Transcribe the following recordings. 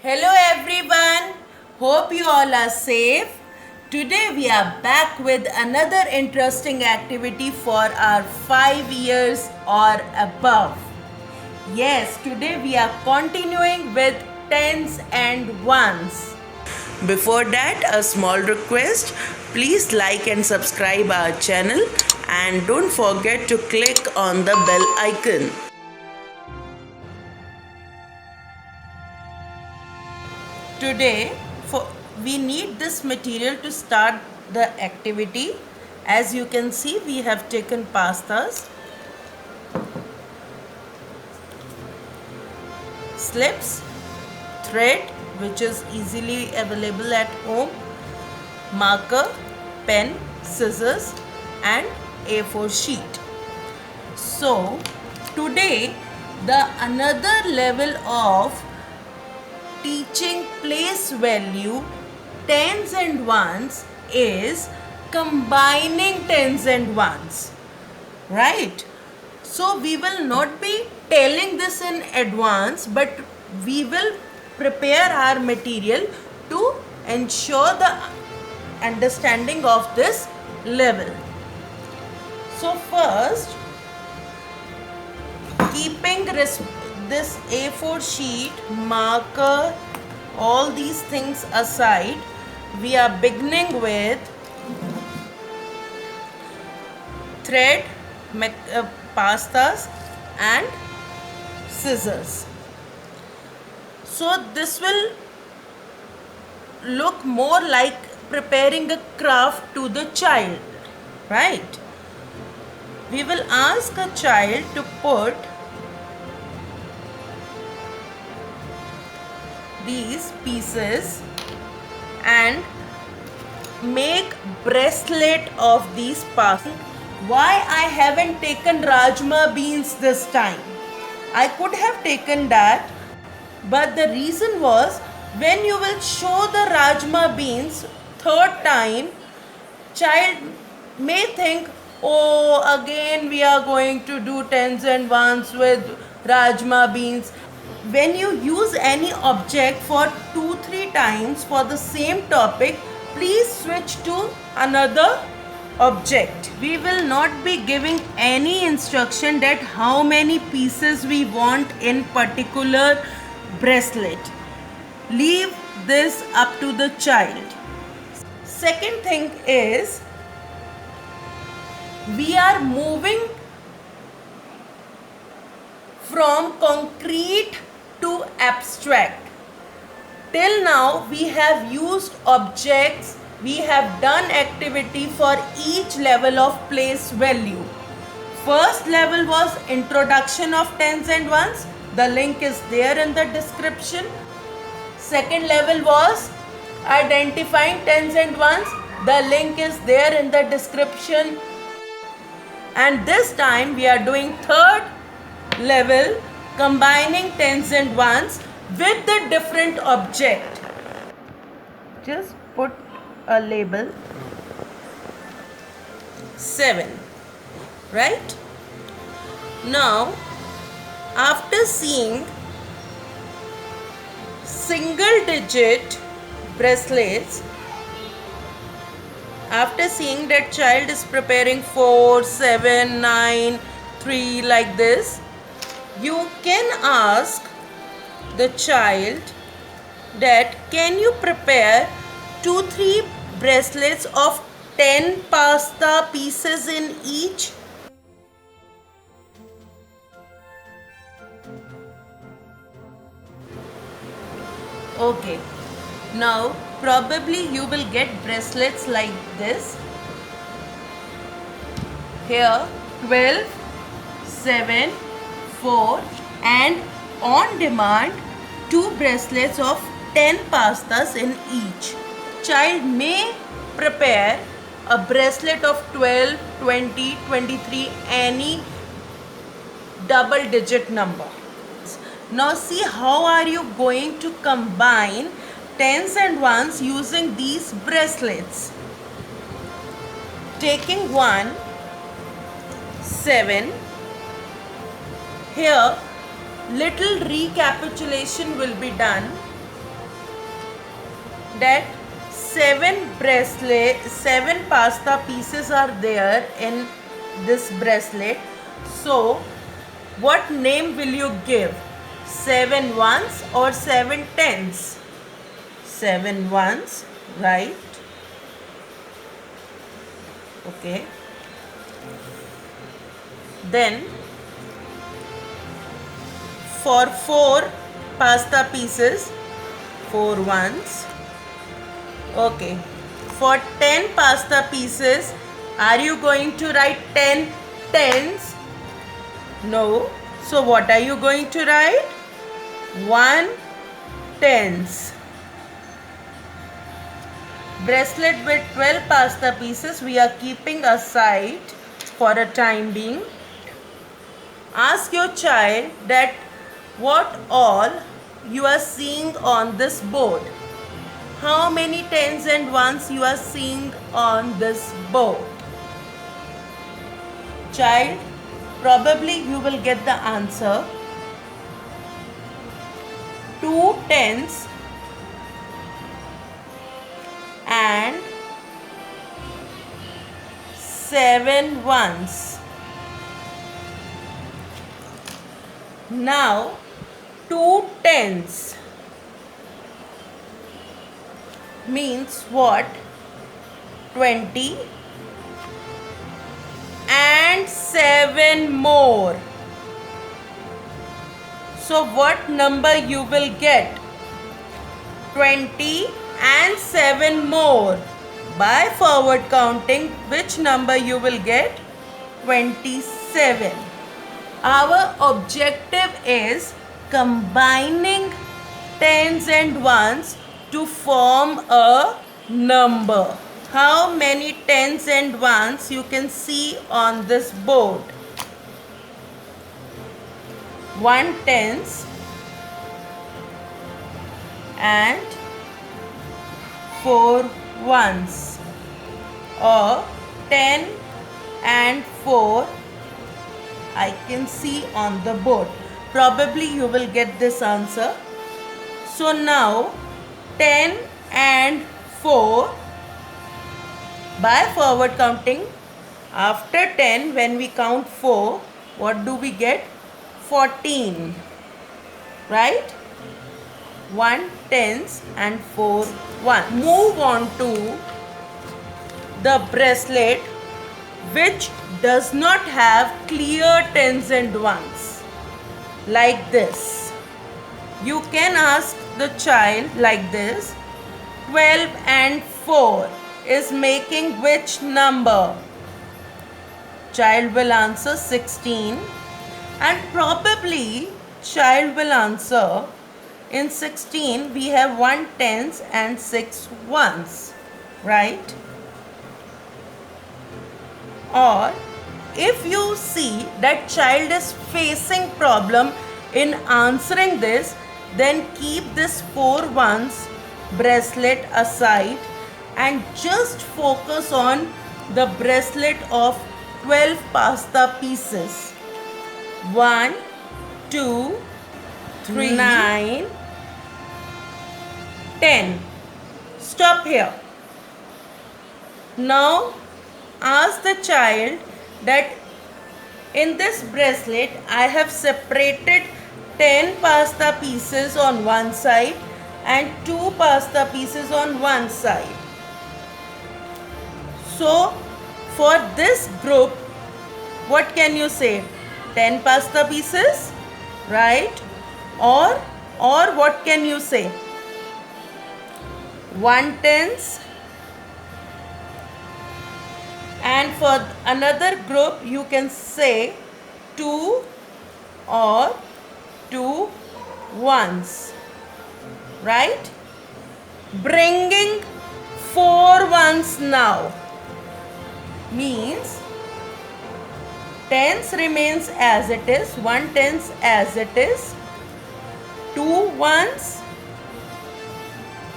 Hello everyone, hope you all are safe. Today we are back with another interesting activity for our 5 years or above. Yes, today we are continuing with tens and ones. Before that, a small request, please like and subscribe our channel and don't forget to click on the bell icon. Today we need this material to start the activity. As you can see, we have taken pastas, slips, thread which is easily available at home, marker, pen, scissors and A4 sheet. So today the another level of teaching place value tens and ones is combining tens and ones, right? So we will not be telling this in advance, but we will prepare our material to ensure the understanding of this level. So first, keeping this A4 sheet, marker, all these things aside, we are beginning with thread, pastas and scissors. So this will look more like preparing a craft to the child, right? We will ask a child to put these pieces and make bracelet of these pastas. Why I haven't taken rajma beans this time? I could have taken that, but the reason was when you will show the rajma beans third time, child may think, oh, again we are going to do tens and ones with rajma beans. When you use any object for 2-3 times for the same topic, please switch to another object. We will not be giving any instruction that how many pieces we want in particular bracelet. Leave this up to the child. Second thing is, we are moving from concrete to abstract. Till now we have used objects, we have done activity for each level of place value. First level was introduction of tens and ones. The link is there in the description. Second level was identifying tens and ones. The link is there in the description. And this time we are doing third level, combining tens and ones with the different object. Just put a label 7, right? Now after seeing single digit bracelets, after seeing that child is preparing 4, 7, 9, 3 like this, you can ask the child that can you prepare 2-3 bracelets of 10 pasta pieces in each? Okay, now probably you will get bracelets like this. Here 12, 7, 4 and on demand 2 bracelets of 10 pastas in each. Child may prepare a bracelet of 12, 20, 23, any double digit number. Now see how are you going to combine tens and ones using these bracelets. Taking 1, 7, here little recapitulation will be done. that 7 pasta pieces are there in this bracelet. So what name will you give? 7 ones or 7 tens? 7 ones, right? Okay. Then for 4 pasta pieces, 4 ones. Okay. For 10 pasta pieces, are you going to write 10 tens? No. So what are you going to write? 1 tens. Bracelet with 12 pasta pieces we are keeping aside for a time being. Ask your child that what all you are seeing on this board. How many tens and ones you are seeing on this board? Child, probably you will get the answer. 2 tens and 7 ones. Now 2 tens means what? 20 and 7 more. So what number you will get? 20 and 7 more. By forward counting, which number you will get? 27. Our objective is combining tens and ones to form a number. How many tens and ones you can see on this board? 1 tens and 4 ones, or 10 and 4 I can see on the board. Probably you will get this answer. So now 10 and 4, by forward counting, after 10 when we count 4, what do we get? 14, right? 1 tens and 4 ones. Move on to the bracelet which does not have clear tens and ones, like this. You can ask the child like this, 12 and 4 is making which number? Child will answer 16, and probably child will answer, in 16 we have 1 tens and 6 ones, right? Or if you see that child is facing problem in answering this, then keep this 4 ones bracelet aside and just focus on the bracelet of 12 pasta pieces. 1, 2, 3, 9, 10. Stop here. Now ask the child that in this bracelet I have separated 10 pasta pieces on one side and 2 pasta pieces on one side. So for this group, what can you say? 10 pasta pieces, right? Or what can you say? 1 tens. And for another group you can say 2 or 2 ones, right? Bringing 4 ones now means tens remains as it is, 1 tens as it is, 2 ones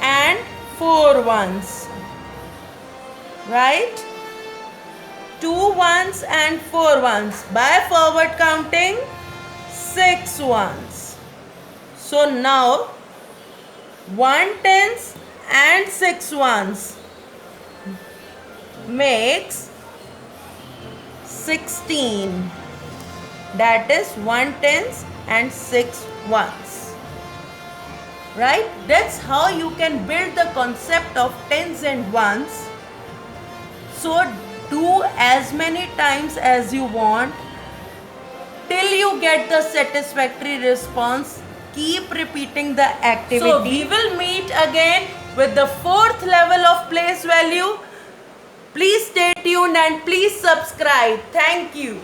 and 4 ones, right? 2 ones and 4 ones. By forward counting, 6 ones. So now 1 tens and 6 ones makes 16. That is 1 tens and 6 ones. Right? That's how you can build the concept of tens and ones. So do as many times as you want till you get the satisfactory response. Keep repeating the activity. So we will meet again with the 4th level of place value. Please stay tuned and please subscribe. Thank you.